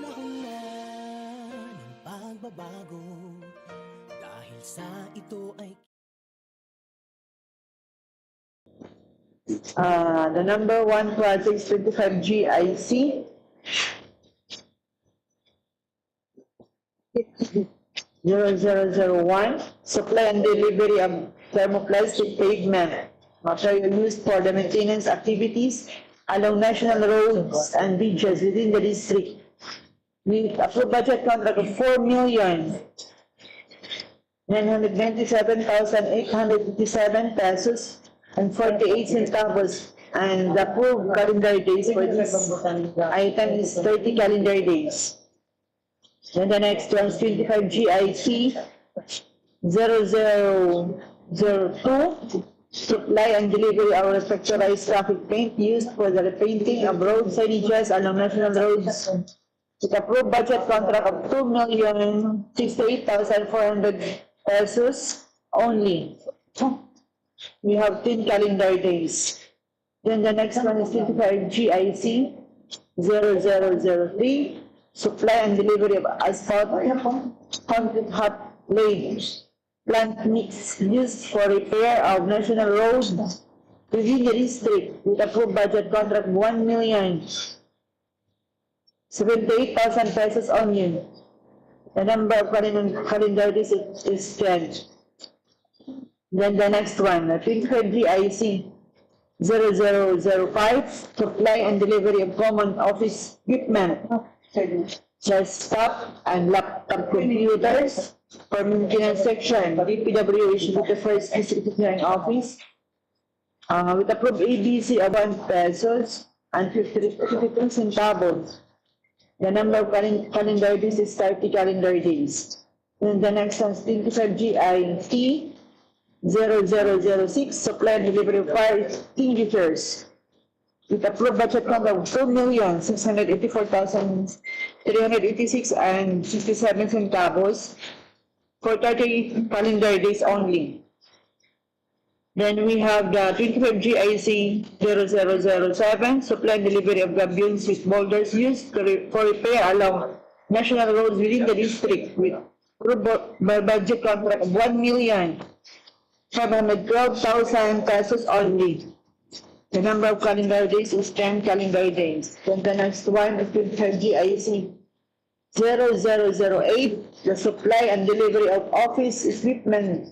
panahon na ng pagbabago. Dahil sa ito ay The number one project is 25 GIC. 0001, supply and delivery of thermoplastic pavement, material used for the maintenance activities along national roads and bridges within the district. With approved budget contract of 4,997,857 pesos and 48 centavos, and the approved calendar days for this item is 30 calendar days. Then the next one is 25 GIC 0002, supply and delivery of reflectorized traffic paint used for the repainting of road signages along national roads. With approved budget contract of 2,068,400 pesos only. We have 10 calendar days. Then the next one is 25 GIC 0003, supply and delivery of asphalt concrete hot laid plant mix used for repair of national roads within the district with approved budget contract 1,078,000 pesos only. The number of calendar days is 10. Then the next one, 25 GIC 0005, supply and delivery of common office equipment, desktop and laptop computers for maintenance section, DPW issued with the first district engineering office, with approved ABC of 1 pesos and 52 centavos. The number of calendar days is 30 calendar days. Then the next one is 25 GIT 0006, supply and delivery of fire extinguishers with approved budget contract of 2,684,386 and 67 centavos for 30 calendar days only. Then we have the 25 GIC 0007, supply and delivery of gabions with boulders used for repair along national roads within the district with budget contract of 1,512,000 pesos only. The number of calendar days is 10 calendar days. Then the next one is 25 GIC 0008, the supply and delivery of office equipment,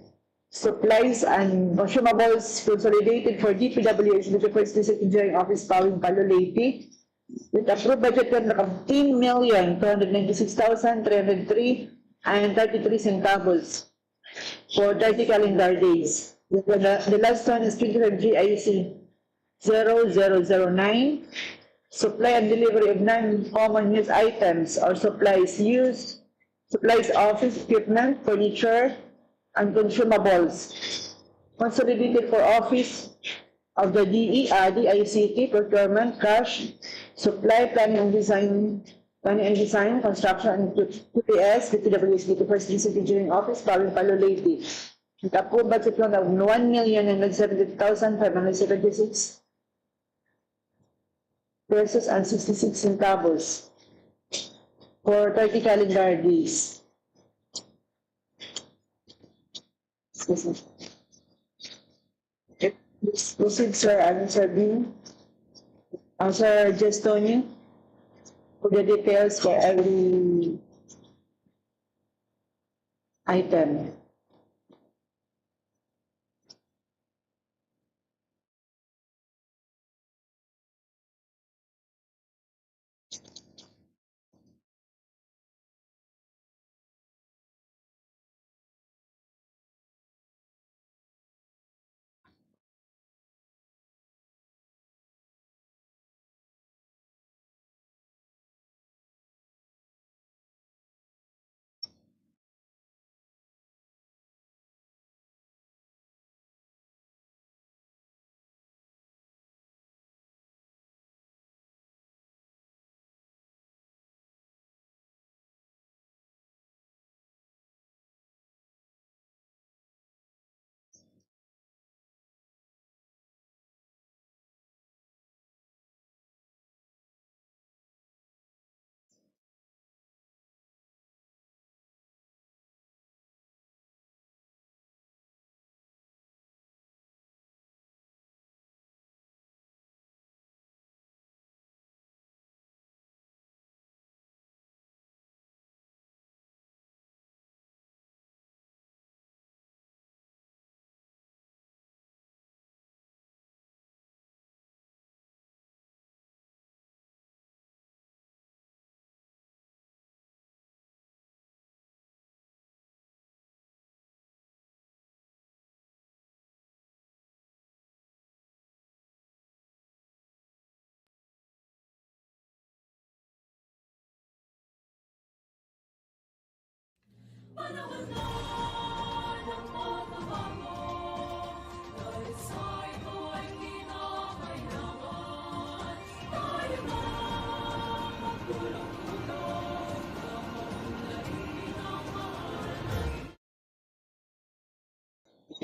supplies and consumables consolidated for DPWH with the first district engineering office following Palo Leyte with approved budget contract of 10,296,303 and 33 centavos for 30 calendar days. The last one is 25 GIC 0009, supply and delivery of non-common use items or supplies, office equipment, furniture, and consumables. Consolidated for office of the DICT, procurement, cash, supply, planning and design, construction, and QPS, DPWH, the first district engineering office, following Palo Leyte. With approved budget loan of 1,970,576 pesos and 66 centavos for 30 calendar days. Excuse me. Please proceed, sir. Sir Bean. Sir Jestoni, for the details for every item.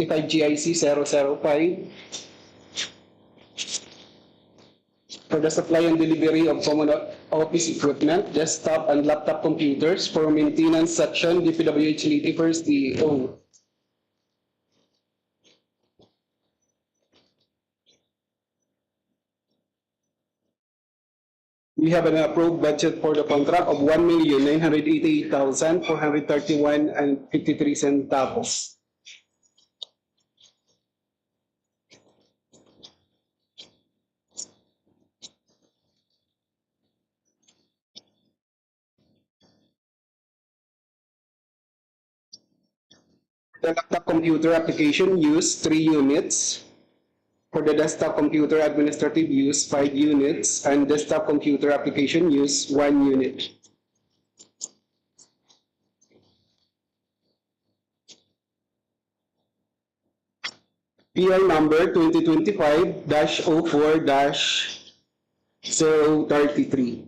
25GIC 005 for the supply and delivery of common office equipment, desktop and laptop computers for maintenance section, DPWH Leyte First DO. We have an approved budget for the contract of 1,988,431.53 centavos. The laptop computer application use 3 units. For the desktop computer administrative use 5 units and desktop computer application use 1 unit. PL number 2025-04-033.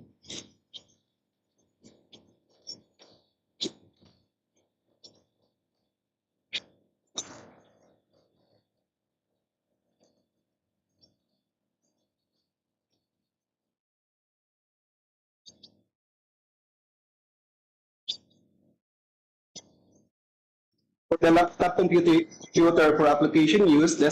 For the laptop computer for application use, the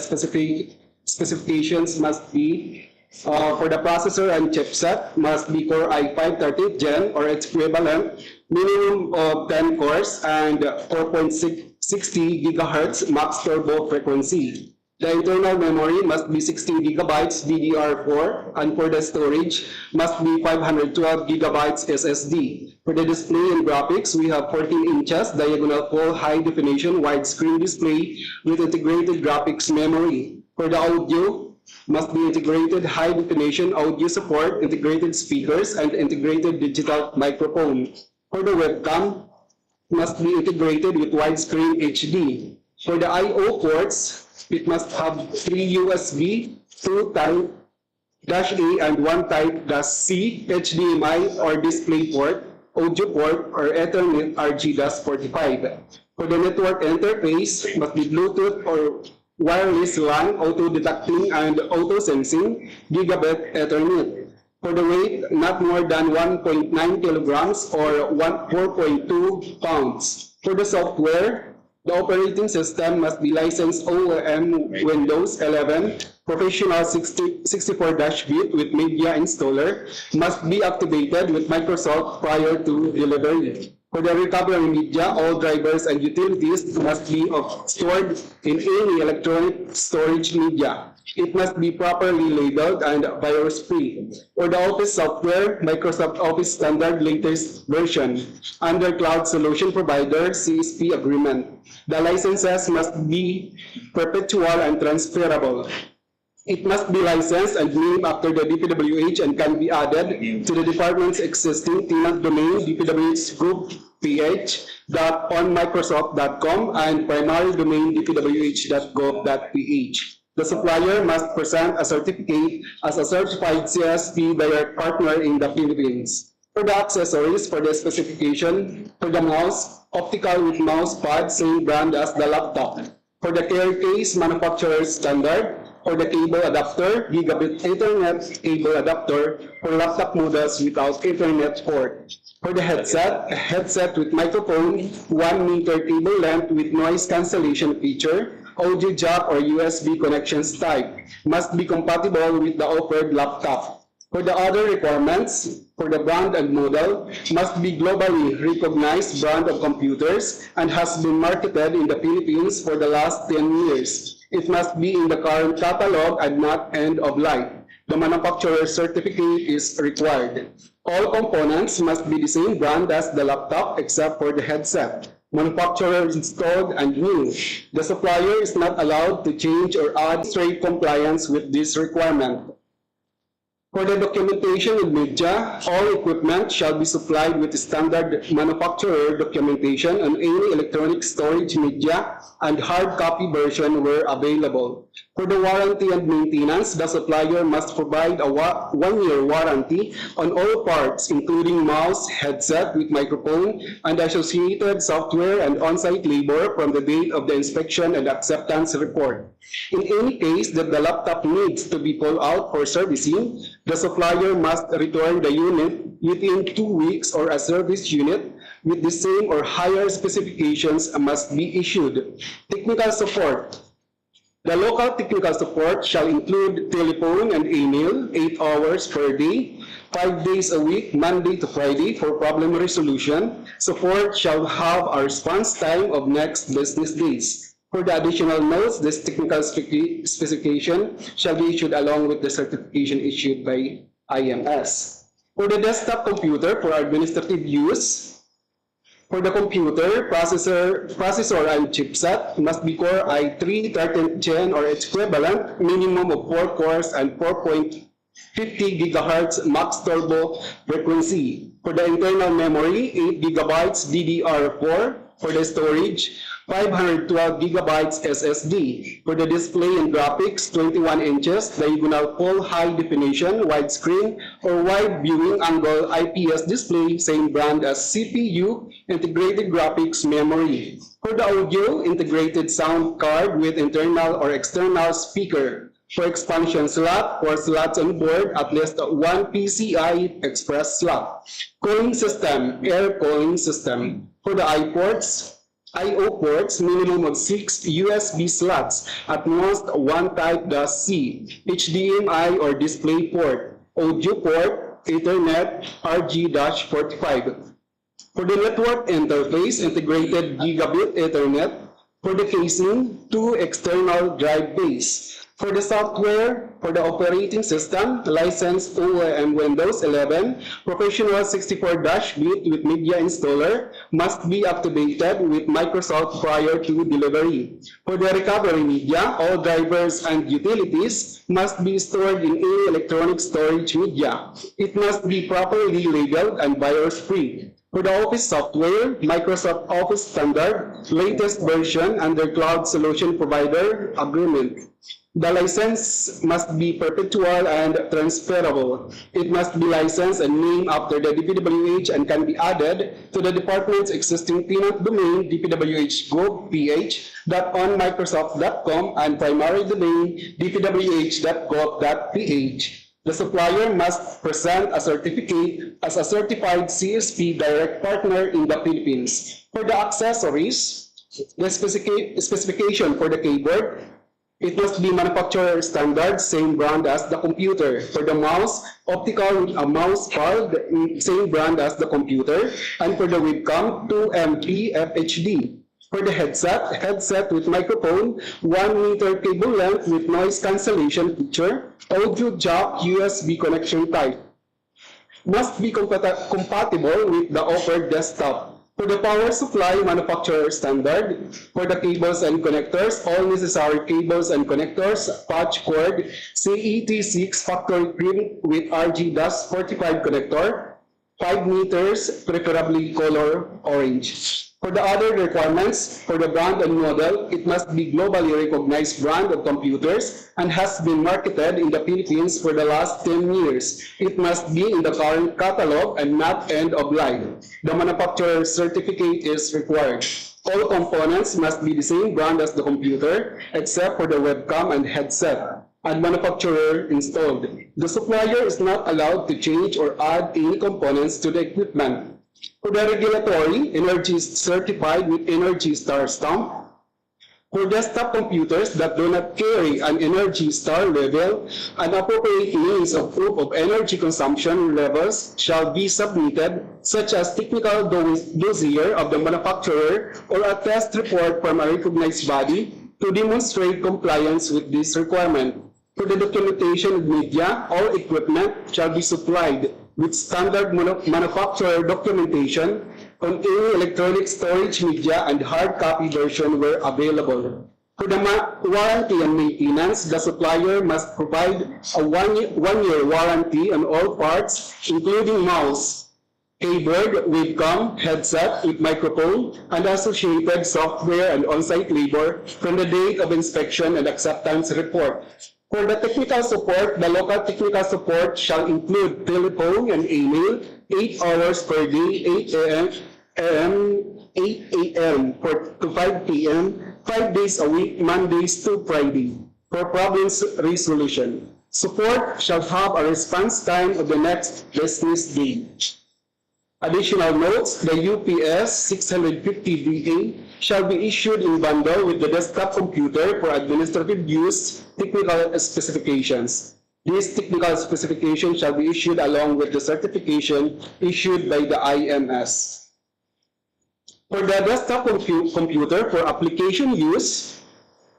specifications must be for the processor and chipset must be Core i5 30th Gen or its equivalent, minimum of 10 cores and 4.60 gigahertz max turbo frequency. The internal memory must be 16 gigabytes DDR4, and for the storage must be 512 gigabytes SSD. For the display and graphics, we have 14 inches diagonal full high definition widescreen display with integrated graphics memory. For the audio, must be integrated high definition audio support, integrated speakers, and integrated digital microphone. For the webcam, must be integrated with widescreen HD. For the I/O ports, it must have 3 USB, 2 Type -A and 1 Type -C, HDMI or display port, audio port, or Ethernet RG-45. For the network interface, must be Bluetooth or wireless LAN, auto-detecting and auto-sensing, gigabit Ethernet. For the weight, not more than 1.9 kilograms or 4.2 pounds. For the software, the operating system must be licensed OEM Windows 11, Professional 64-bit with media installer, must be activated with Microsoft prior to delivery. For the recovery media, all drivers and utilities must be stored in any electronic storage media. It must be properly labeled and virus-free. For the Office software, Microsoft Office Standard latest version, under Cloud Solution Provider CSP agreement. The licenses must be perpetual and transferable. It must be licensed and named after the DPWH and can be added to the department's existing tenant domain DPWH Group ph.onmicrosoft.com and primary domain dpwh.gov.ph. The supplier must present a certificate as a certified CSP direct partner in the Philippines. For the accessories for the specification, for the mouse, optical with mouse pad, same brand as the laptop. For the carry case, manufacturer's standard. For the cable adapter, gigabit Ethernet cable adapter for laptop models without Ethernet port. For the headset, a headset with microphone, 1 meter cable length with noise cancellation feature, audio jack or USB connections type, must be compatible with the offered laptop. For the other requirements, for the brand and model, must be globally recognized brand of computers and has been marketed in the Philippines for the last 10 years. It must be in the current catalog and not end of life. The manufacturer's certificate is required. All components must be the same brand as the laptop except for the headset. Manufacturer installed and new. The supplier is not allowed to change or add straight compliance with this requirement. For the documentation and media, all equipment shall be supplied with standard manufacturer documentation on any electronic storage media and hard copy version where available. For the warranty and maintenance, the supplier must provide a 1-year warranty on all parts, including mouse, headset with microphone, and associated software and on-site labor from the date of the inspection and acceptance report. In any case that the laptop needs to be pulled out for servicing, the supplier must return the unit within 2 weeks, or a service unit with the same or higher specifications must be issued. Technical support. The local technical support shall include telephone and email, 8 hours per day, 5 days a week, Monday to Friday, for problem resolution. Support shall have a response time of next business days. For the additional notes, this technical specification shall be issued along with the certification issued by IMS. For the desktop computer for administrative use, for the computer, processor and chipset must be Core i3 13th Gen or its equivalent, minimum of 4 cores and 4.50 GHz max turbo frequency. For the internal memory, 8 GB DDR4. For the storage, 512 GB SSD. For the display and graphics, 21 inches, diagonal full high definition, widescreen, or wide viewing angle IPS display, same brand as CPU, integrated graphics memory. For the audio, integrated sound card with internal or external speaker. For expansion slot, 4 slots on board, at least 1 PCI Express slot. Cooling system, air cooling system. For the I/O ports, minimum of 6 USB slots, at most 1 Type-C, HDMI or display port, audio port, Ethernet, RG-45. For the network interface, integrated gigabit Ethernet. For the casing, 2 external drive bays. For the software, for the operating system, licensed OEM Windows 11, professional 64-bit with media installer must be activated with Microsoft prior to delivery. For the recovery media, all drivers and utilities must be stored in any electronic storage media. It must be properly labeled and virus-free. For the Office software, Microsoft Office Standard, latest version under Cloud Solution Provider Agreement. The license must be perpetual and transferable. It must be licensed and named after the DPWH and can be added to the department's existing tenant domain dpwh.gov.ph.onmicrosoft.com and primary domain dpwh.gov.ph. The supplier must present a certificate as a certified CSP direct partner in the Philippines. For the accessories, the specification for the keyboard, it must be manufacturer standard, same brand as the computer. For the mouse, optical with a mouse pad, same brand as the computer. And for the webcam, 2MP FHD. For the headset with microphone, 1 meter cable length with noise cancellation feature, audio jack USB connection type. Must be compatible with the offered desktop. For the power supply, manufacturer standard. For the cables and connectors, all necessary cables and connectors, patch cord, CET6 factory print with RG-45 connector, 5 meters, preferably color orange. For the other requirements, for the brand and model, it must be globally recognized brand of computers and has been marketed in the Philippines for the last 10 years. It must be in the current catalog and not end of life. The manufacturer's certificate is required. All components must be the same brand as the computer, except for the webcam and headset, and manufacturer installed. The supplier is not allowed to change or add any components to the equipment. For the regulatory, Energy is certified with Energy Star stamp. For desktop computers that do not carry an Energy Star level, an appropriate means of proof of energy consumption levels shall be submitted, such as technical dossier of the manufacturer or a test report from a recognized body to demonstrate compliance with this requirement. For the documentation of media, all equipment shall be supplied with standard manufacturer documentation on any electronic storage media and hard copy version where available. For the warranty and maintenance, the supplier must provide a one-year warranty on all parts, including mouse, keyboard, webcam, headset with microphone, and associated software and on-site labor from the date of inspection and acceptance report. For the technical support, the local technical support shall include telephone and email, 8 hours per day, 8 a.m. to 5 p.m., 5 days a week, Mondays to Friday, for problems resolution. Support shall have a response time of the next business day. Additional notes, the UPS 650VA shall be issued in bundle with the desktop computer for administrative use technical specifications. These technical specifications shall be issued along with the certification issued by the IMS. For the desktop computer for application use,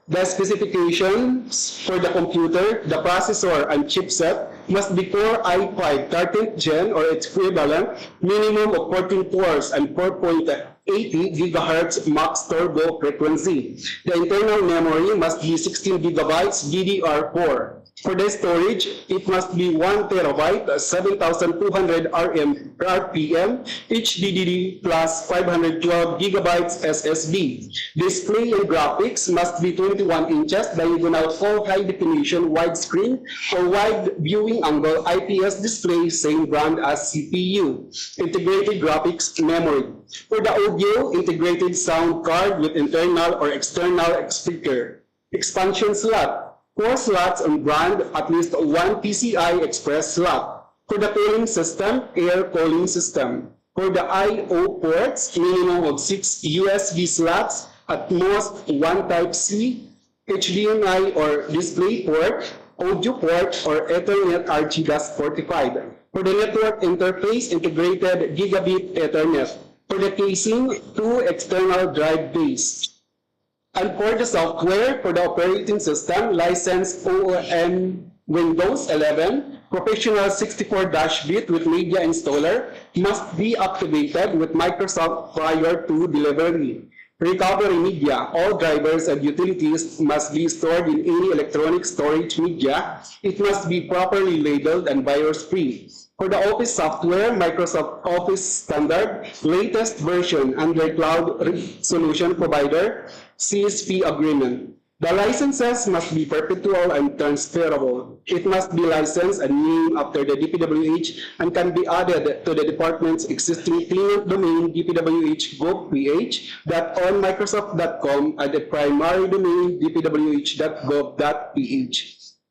the specifications for the computer, the processor, and chipset must be Core i5 13th Gen or its equivalent, minimum of 14 cores and 4.80 GHz max turbo frequency. The internal memory must be 16 gigabytes DDR4. For the storage, it must be 1 terabyte, 7,200 RPM, HDD plus 512 gigabytes SSD. Display and graphics must be 21 inches diagonal full high definition widescreen or wide viewing angle IPS display, same brand as CPU. Integrated graphics memory. For the audio, integrated sound card with internal or external speaker. Expansion slot. 4 slots on brand, at least 1 PCI Express slot. For the cooling system, air cooling system. For the I/O ports, minimum of 6 USB slots, at most 1 Type-C, HDMI or display port, audio port, or Ethernet RG-45. For the network interface, integrated gigabit Ethernet. For the casing, 2 external drive bays. And for the software, for the operating system, licensed OOM Windows 11, professional 64-bit with media installer must be activated with Microsoft prior to delivery. Recovery media, all drivers and utilities must be stored in any electronic storage media. It must be properly labeled and virus-free. For the Office software, Microsoft Office Standard, latest version under Cloud Solution Provider, CSP agreement. The licenses must be perpetual and transferable. It must be licensed and named after the DPWH and can be added to the department's existing client domain dpwh.gov.ph.onmicrosoft.com and the primary domain dpwh.gov.ph.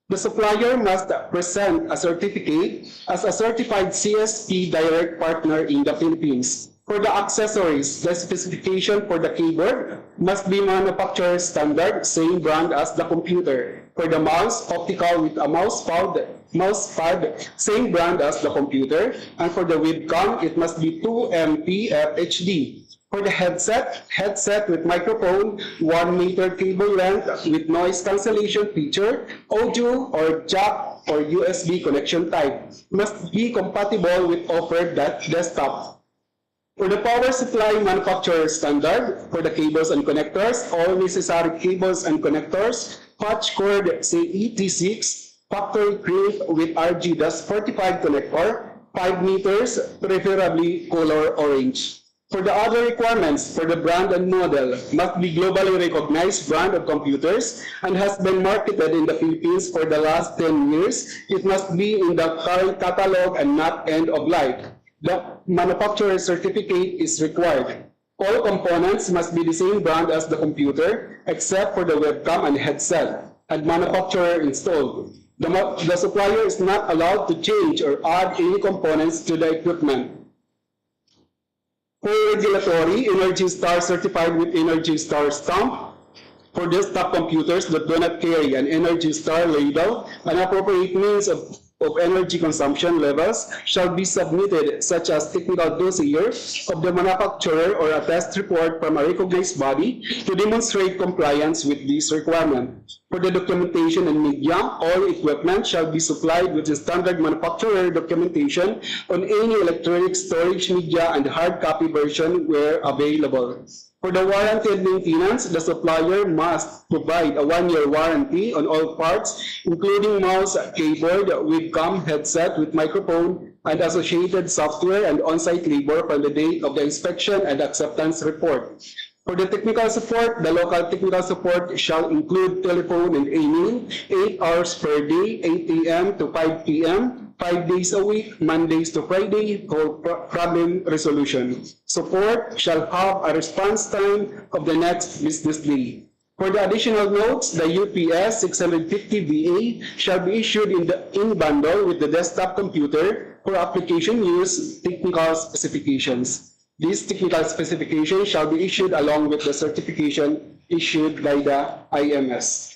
The supplier must present a certificate as a certified CSP direct partner in the Philippines. For the accessories, the specification for the keyboard must be manufacturer standard, same brand as the computer. For the mouse, optical with a mouse pad, same brand as the computer. And for the webcam, it must be 2MP FHD. For the headset with microphone, 1 meter cable length with noise cancellation feature, audio or jack or USB connection type, must be compatible with offered desktop. For the power supply manufacturer standard, for the cables and connectors, all necessary cables and connectors, patch cord CET6, factory print with RG-45 connector, 5 meters, preferably color orange. For the other requirements, for the brand and model, must be globally recognized brand of computers and has been marketed in the Philippines for the last 10 years. It must be in the current catalog and not end of life. The manufacturer certificate is required. All components must be the same brand as the computer, except for the webcam and headset, and manufacturer installed. The supplier is not allowed to change or add any components to the equipment. For regulatory, Energy Star certified with Energy Star stamp. For desktop computers that do not carry an Energy Star label, an appropriate means of energy consumption levels shall be submitted, such as technical dossier of the manufacturer or a test report from a recognized body to demonstrate compliance with this requirement. For the documentation and media, all equipment shall be supplied with the standard manufacturer documentation on any electronic storage media and hard copy version where available. For the warranty and maintenance, the supplier must provide a 1-year warranty on all parts, including mouse, keyboard, webcam, headset with microphone, and associated software and on-site labor from the date of the inspection and acceptance report. For the technical support, the local technical support shall include telephone and email, 8 hours per day, 8 a.m. to 5 p.m., 5 days a week, Mondays to Friday, for problem resolution. Support shall have a response time of the next business day. For the additional notes, the UPS 650VA shall be issued in bundle with the desktop computer for application use technical specifications. These technical specifications shall be issued along with the certification issued by the IMS.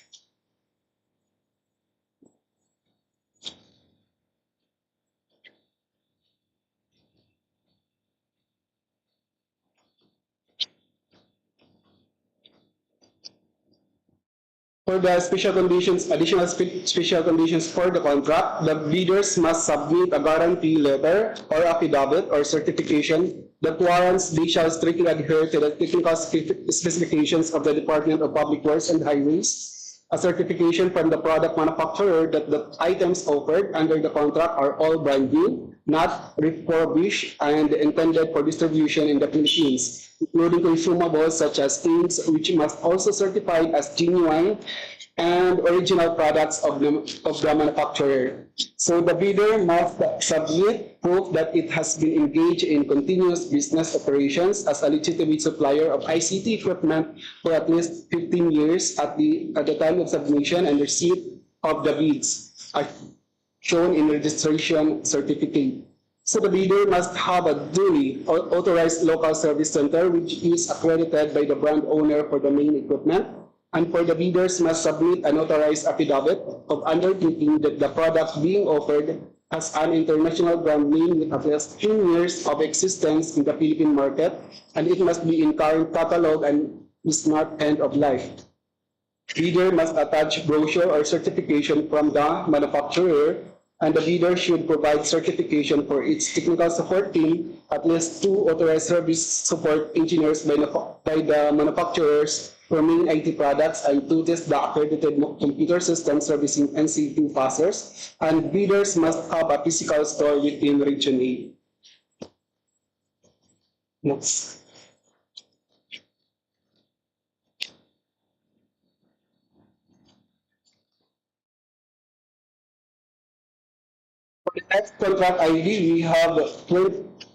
For the special conditions, additional special conditions for the contract, the bidders must submit a guarantee letter or affidavit or certification that warrants they shall strictly adhere to the technical specifications of the Department of Public Works and Highways, a certification from the product manufacturer that the items offered under the contract are all brand new, not refurbished, and intended for distribution in the Philippines, including consumables such as inks, which must also certify as genuine and original products of the manufacturer. So the bidder must submit proof that it has been engaged in continuous business operations as a legitimate supplier of ICT equipment for at least 15 years at the time of submission and receipt of the bids, as shown in registration certificate. So the bidder must have a duly authorized local service center which is accredited by the brand owner for the main equipment. And for the bidders must submit an authorized affidavit of undertaking that the product being offered has an international brand name with at least 10 years of existence in the Philippine market, and it must be in current catalog and is not end of life. Bidder must attach brochure or certification from the manufacturer, and the bidder should provide certification for its technical support team, at least 2 authorized service support engineers by the manufacturers for main IT products, and 2 test the accredited computer system servicing NC2 passers, and bidders must have a physical store within Region 8. Next. For the next contract ID, we have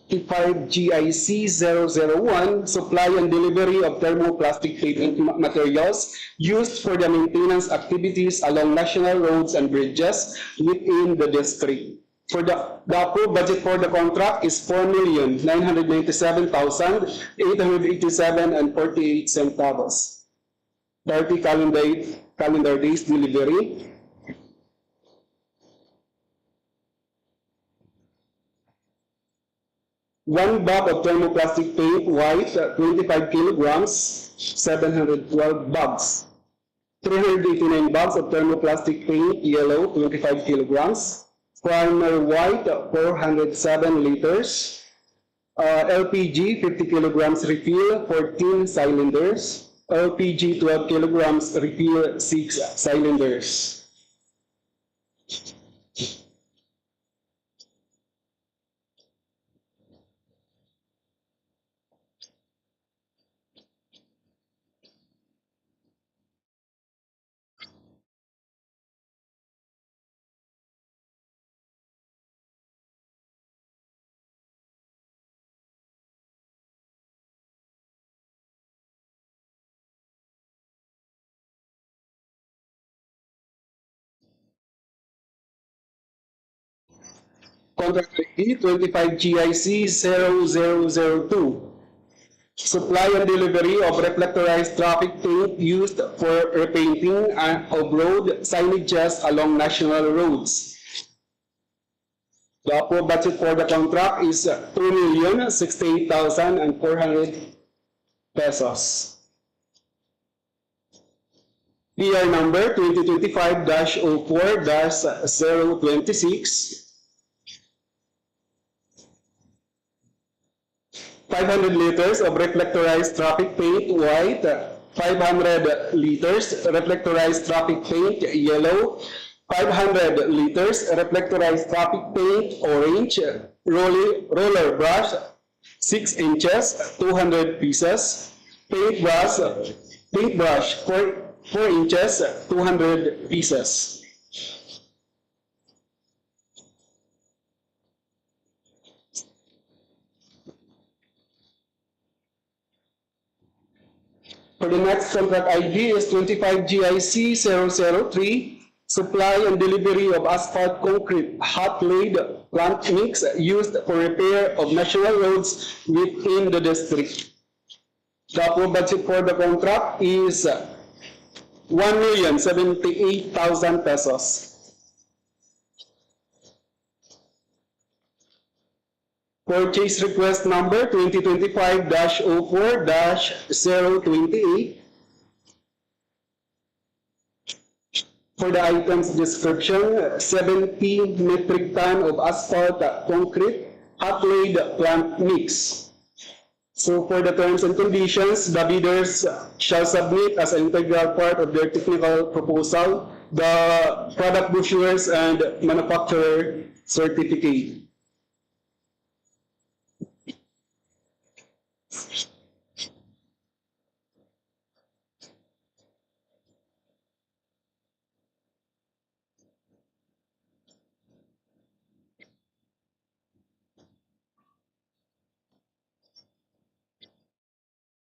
25GIC001, supply and delivery of thermoplastic paving materials used for the maintenance activities along national roads and bridges within the district. For the approved budget for the contract is 4,997,887.48. 30 calendar days delivery. 1 bag of thermoplastic paint white, 25 kilograms, 712 bags. 389 bags of thermoplastic paint yellow, 25 kilograms. Primer white, 407 liters. LPG, 50 kilograms refill, 14 cylinders. LPG, 12 kilograms refill, 6 cylinders. Contract ID 25GIC0002. Supply and delivery of reflectorized traffic paint used for repainting of road signages along national roads. The approved budget for the contract is 2,068,400 pesos. PR number 2025-04-026. 500 liters of reflectorized traffic paint white, 500 liters reflectorized traffic paint yellow, 500 liters reflectorized traffic paint orange, roller brush 6 inches, 200 pieces, paintbrush 4 inches, 200 pieces. For the next contract ID is 25 GIC 003, supply and delivery of asphalt concrete hot laid plant mix used for repair of national roads within the district. The approved budget for the contract is 1,078,000 pesos. Purchase request number 2025-04-028. For the item's description, 70 metric ton of asphalt concrete hot laid plant mix. So for the terms and conditions, the bidders shall submit as an integral part of their technical proposal the product brochures and manufacturer certificate.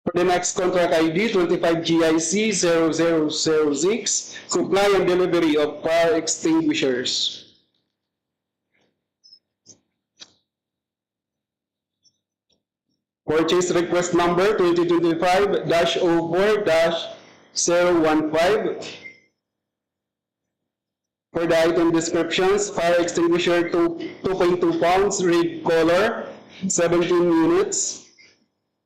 For the next contract ID, 25 GIC 0006, supply and delivery of fire extinguishers. Purchase request number 2025-04-015. For the item descriptions, fire extinguisher 2.2 pounds, red color, 17 units.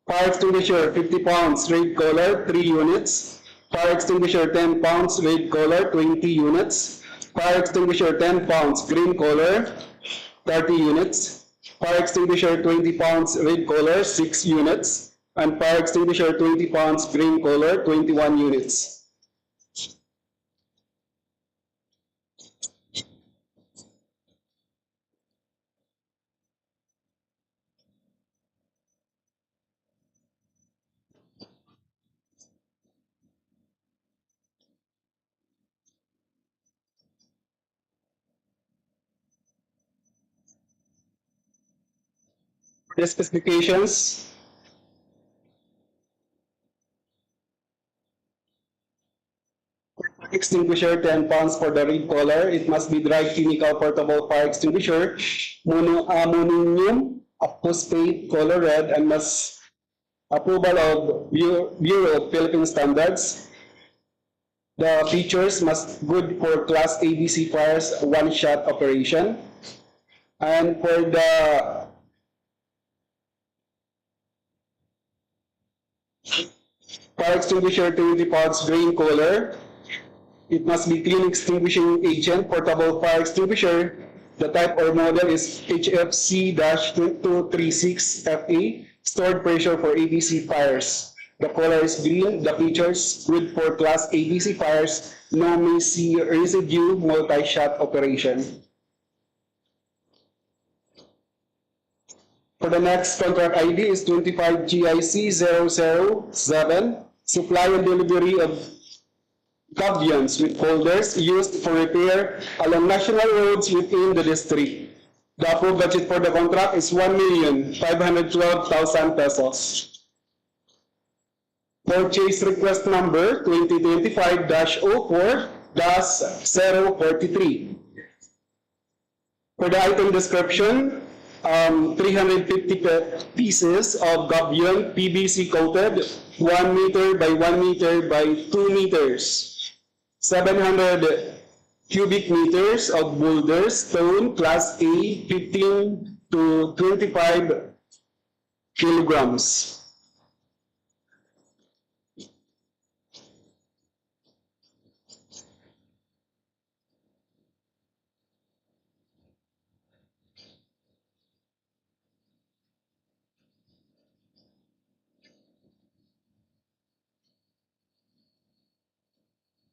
Fire extinguisher 50 pounds, red color, 3 units. Fire extinguisher 10 pounds, red color, 20 units. Fire extinguisher 10 pounds, green color, 30 units. Fire extinguisher 20 pounds, red color, 6 units. And fire extinguisher 20 pounds, green color, 21 units. The specifications. Extinguisher 10 pounds for the red color. It must be dry chemical portable fire extinguisher, ammonium phosphate color red, and must approval of Bureau of Philippine Standards. The features must good for Class ABC fires one-shot operation. And for the fire extinguisher 20 pounds green color, it must be clean extinguishing agent, portable fire extinguisher. The type or model is HFC-2236FA, stored pressure for ABC fires. The color is green. The features good for Class ABC fires, no messy residue, multi-shot operation. For the next contract ID is 25 GIC 007, supply and delivery of gabions with holders used for repair along national roads within the district. The approved budget for the contract is 1,512,000 pesos. Purchase request number 2025-04-043. For the item description, 350 pieces of gabion PVC coated 1 meter by 1 meter by 2 meters. 700 cubic meters of boulder stone class A 15 to 25 kilograms.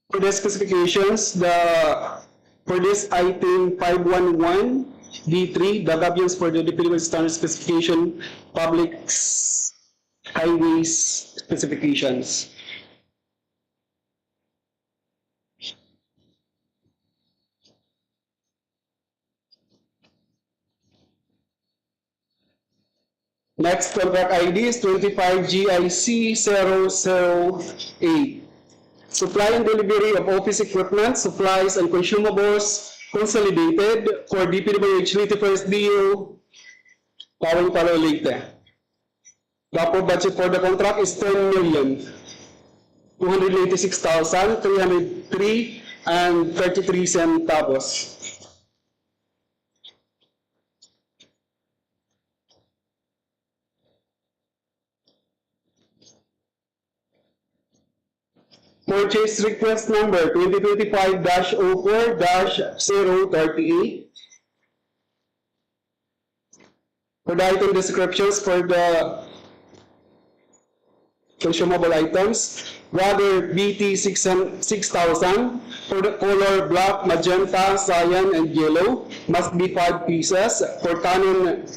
For the specifications, for this item 511 D3, the guidelines for the Philippine Standard Specification, Public Highways Specifications. Next contract ID is 25GIC008. Supply and delivery of office equipment, supplies, and consumables consolidated for DPWH Leyte First DO, Pawang Palo Leyte. The approved budget for the contract is 10,286,303 and 33 centavos. Purchase request number 2025-04-038. For the item descriptions for the consumable items, water BT 6000 for the color black, magenta, cyan, and yellow must be 5 pieces. For Canon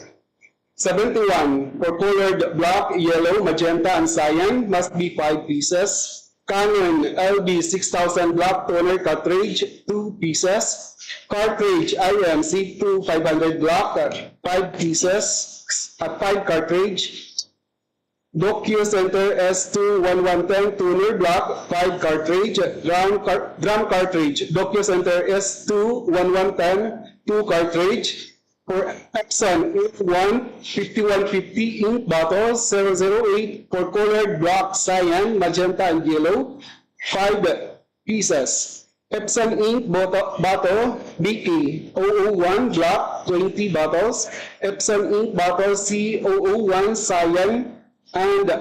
71 for colored black, yellow, magenta, and cyan must be 5 pieces. Canon LB 6000 black toner cartridge 2 pieces. Cartridge IMC2 500 black 5 pieces at 5 cartridge. Docu Center S2 1110 toner black 5 cartridge. Drum cartridge Docu Center S2 1110 2 cartridge. For Epson 81 5150 ink bottles 008 for colored black, cyan, magenta, and yellow 5 pieces. Epson ink bottle BK 001 black 20 bottles. Epson ink bottle C001 cyan and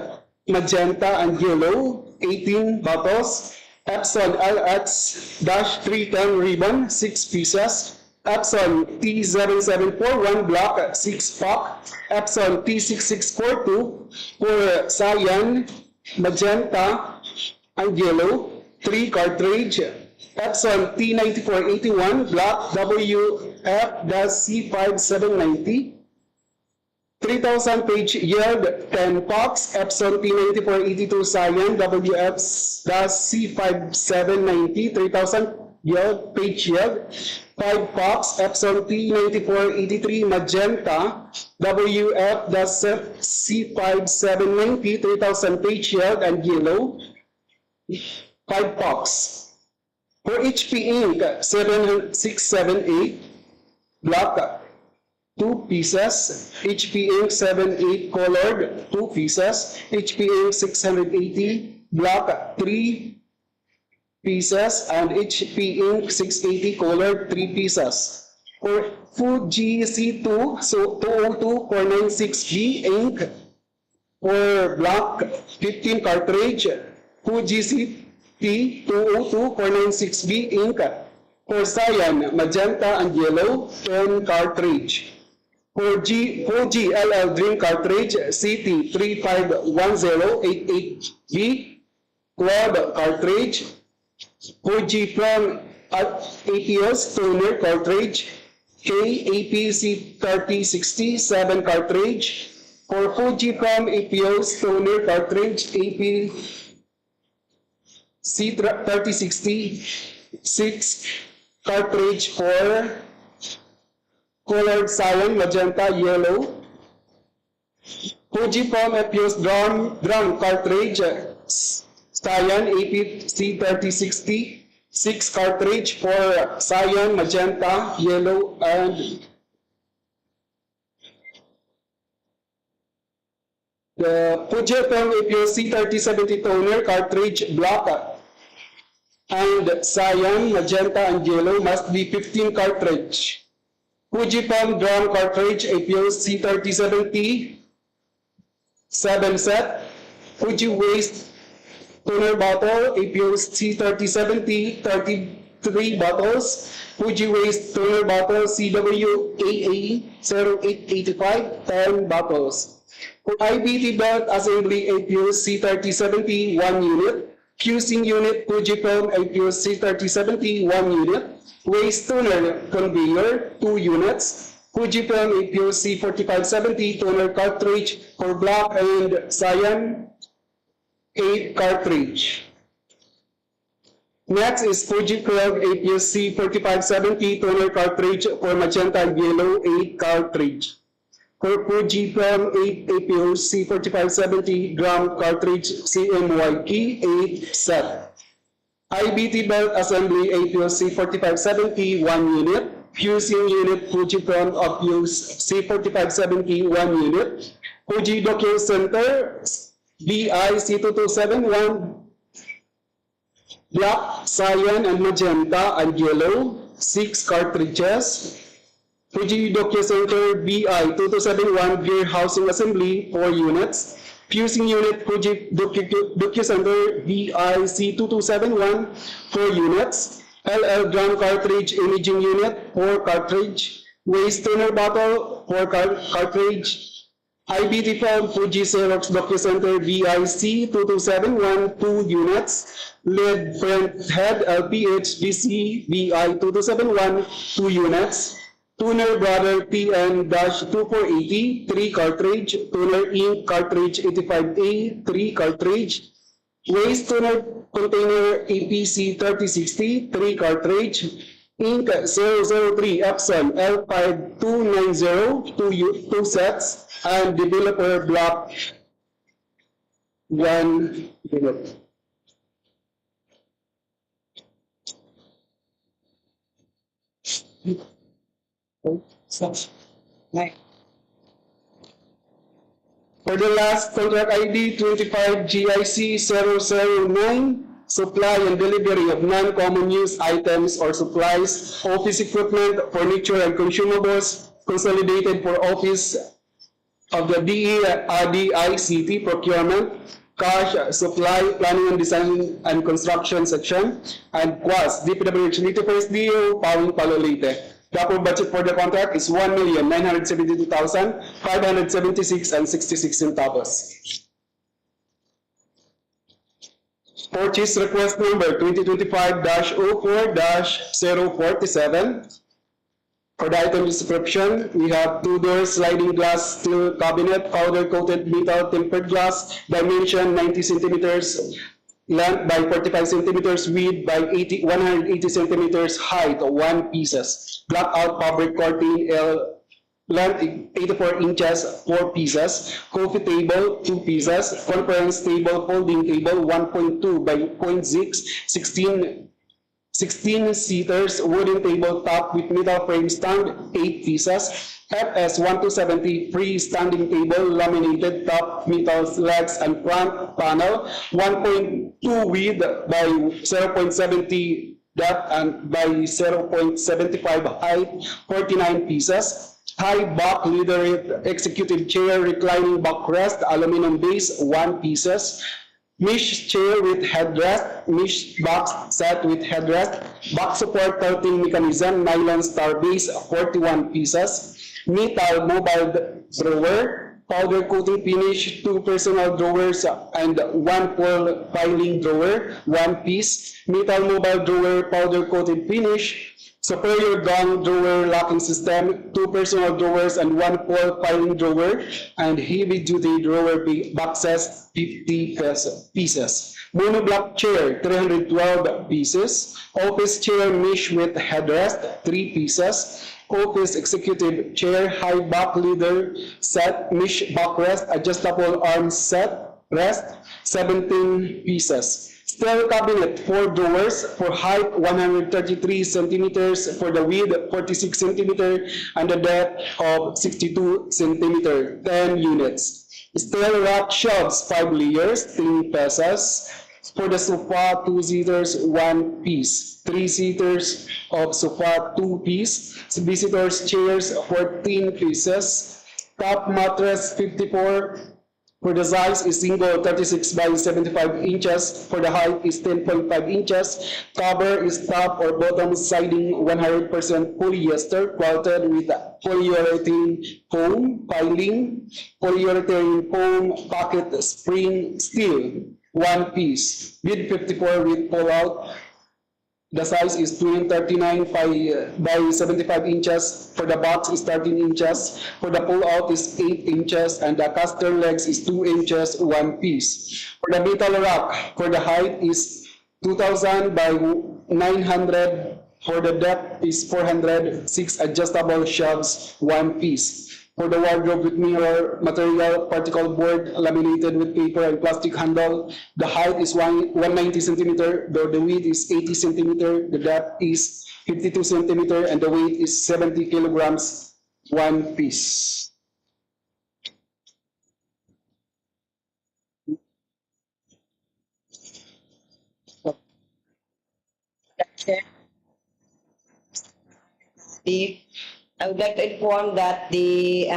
magenta and yellow 18 bottles. Epson LX-310 ribbon 6 pieces. Epson T7741 black 6 pack. Epson T6642 for cyan, magenta, and yellow 3 cartridge. Epson T9481 black WF-C5790 3,000 page yield 10 packs. Epson T9482 cyan WF-C5790 3,000 yield page yield 5 packs. Epson T9483 magenta WF-C5790 3,000 page yield and yellow 5 packs. For HP ink 7678 black 2 pieces. HP ink 78 colored 2 pieces. HP ink 680 black 3 pieces and HP ink 680 colored 3 pieces. For Fuji C2 so 202 496B ink for black 15 cartridge. Fuji CT 202 496B ink for cyan, magenta, and yellow 10 cartridge. For Fuji LL Dream cartridge CT 351088B quad cartridge. Fujifilm APS toner cartridge KAPC 3060 7 cartridge. For Fujifilm APS toner cartridge APC 3060 6 cartridge for colored cyan, magenta, yellow. Fujifilm APS drum cartridge cyan APC 3060 6 cartridge for cyan, magenta, yellow, and the Fujifilm APS C3070 toner cartridge black and cyan, magenta, and yellow must be 15 cartridge. Fujifilm drum cartridge APS C3070 7 set. Fuji waste toner bottle APS C3070 33 bottles. Fuji waste toner bottle CWAA 0885 10 bottles. For IBT belt assembly APS C3070 1 unit. fusing unit Fujifilm APOC 3070, 1 unit. Waste toner conveyor, 2 units. Fujifilm APOC 4570 toner cartridge for black and cyan, 8 cartridge. Next is Fujifilm APS-C 4570 toner cartridge for magenta and yellow, 8 cartridge. For Fujifilm APS-C 4570 drum cartridge CMYK, 8 set. IBT belt assembly APS-C 4570, 1 unit. Fusing unit Fujifilm APS-C 4570, 1 unit. Fuji Docu Center BI C2271 black, cyan, and magenta, and yellow, 6 cartridges. Fuji Docu Center BI 2271 gear housing assembly, 4 units. Fusing unit Fuji Docu Center BI C2271, 4 units. LL drum cartridge imaging unit, 4 cartridge. Waste toner bottle, 4 cartridge. IBT film Fuji Xerox Docu Center VIC 2271, 2 units. LED print head LPH DC VI 2271, 2 units. Tuner Brother TN-2480, 3 cartridge. Tuner Ink cartridge 85A, 3 cartridge. Waste toner container APC 3060, 3 cartridge. Ink 003 Epson L5290, 2 sets. And developer block 1 unit. For the last contract ID 25 GIC 009, supply and delivery of non-common use items or supplies, office equipment, furniture, and consumables consolidated for office of the DICT procurement, cash, supply, planning and design and construction section, and QAS, DPWH First DO, Pawing Palo Leyte. The approved budget for the contract is 1,972,576 centavos. Purchase request number 2025-04-047. For the item description, we have 2 doors, sliding glass steel cabinet, powder-coated metal tempered glass, dimension 90 centimeters, length by 45 centimeters, width by 180 centimeters, height 1 pieces. Blackout fabric curtain, length 84 inches, 4 pieces. Coffee table, 2 pieces. Conference table, folding table, 1.2 by 0.6, 16 seaters, wooden table top with metal frame stand, 8 pieces. FS 1270 freestanding table, laminated top, metal legs and front panel, 1.2 width by 0.70 depth and by 0.75 height, 49 pieces. High back leather executive chair, reclining backrest, aluminum base, 1 pieces. Mesh chair with headrest, mesh box set with headrest, back support tilting mechanism, nylon star base, 41 pieces. Metal mobile drawer, powder coating finish, 2 personal drawers and 1 full filing drawer, 1 piece. Metal mobile drawer, powder coated finish. Superior gong drawer locking system, 2 personal drawers and 1 full filing drawer, and heavy duty drawer boxes, 50 pieces. Monoblock chair, 312 pieces. Office chair mesh with headrest, 3 pieces. Office executive chair, high back leather set, mesh backrest, adjustable arm set, rest, 17 pieces. Steel cabinet, 4 drawers, for height 133 centimeters, for the width 46 centimeter, and the depth of 62 centimeter, 10 units. Steel rack shelves, 5 layers, 10 pesos. For the sofa, 2-seaters, 1 piece. 3-seaters of sofa, 2 piece. Visitors chairs, 14 pieces. Top mattress, 54. For the size is single, 36 by 75 inches. For the height is 10.5 inches. Cover is top or bottom siding 100% polyester, quilted with polyurethane foam, piling, polyurethane foam, pocket spring steel. one piece. Bid 54 with pull-out. The size is 239 by 75 inches. For the box is 13 inches. For the pull-out is 8 inches. And the caster legs is 2 inches, one piece. For the metal rack, for the height is 2,000 by 900. For the depth is 400. 6 adjustable shelves, one piece. For the wardrobe with mirror material, particle board laminated with paper and plastic handle, the height is 190 centimeter, the width is 80 centimeter, the depth is 52 centimeter, and the weight is 70 kilograms, one piece. I would like to inform that the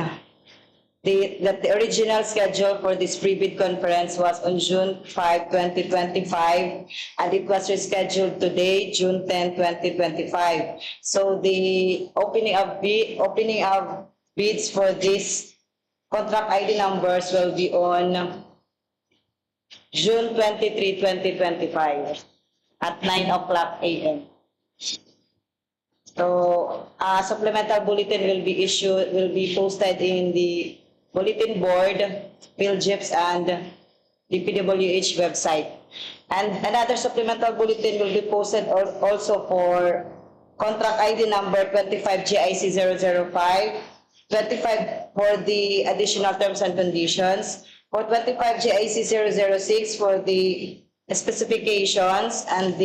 original schedule for this pre-bid conference was on June 5, 2025, and it was rescheduled today, June 10, 2025. So the opening of bids for this contract ID numbers will be on June 23, 2025 at 9 o'clock a.m. So, supplemental bulletin will be posted in the bulletin board, PhilGIPS, and DPWH website. And another supplemental bulletin will be posted also for contract ID number 25GIC005, 25 for the additional terms and conditions, for 25GIC006 for the specifications, and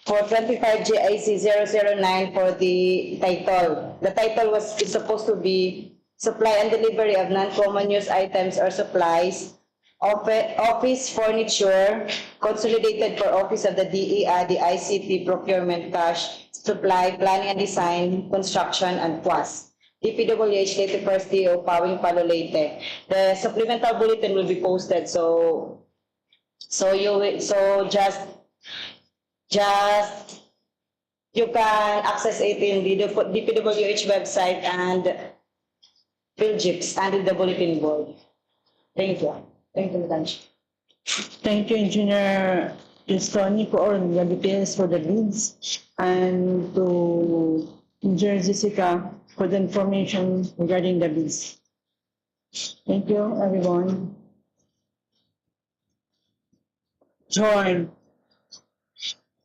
for 25GIC009 for the title. The title is supposed to be Supply and Delivery of Non-Common Use Items or Supplies, Office Furniture, Consolidated for Office of the DEA, the ICT, Procurement, Cash, Supply, Planning and Design, Construction, and PWAS. DPWH, Leyte First DO, Pawing Palo, Leyte. The supplemental bulletin will be posted, so just you can access it in the DPWH website and PhilGIPS and in the bulletin board. Thank you. Thank you, Madam Chair. Thank you, Engineer Tony, for all the details for the bids, and to Engineer Jessica for the information regarding the bids. Thank you, everyone. Join.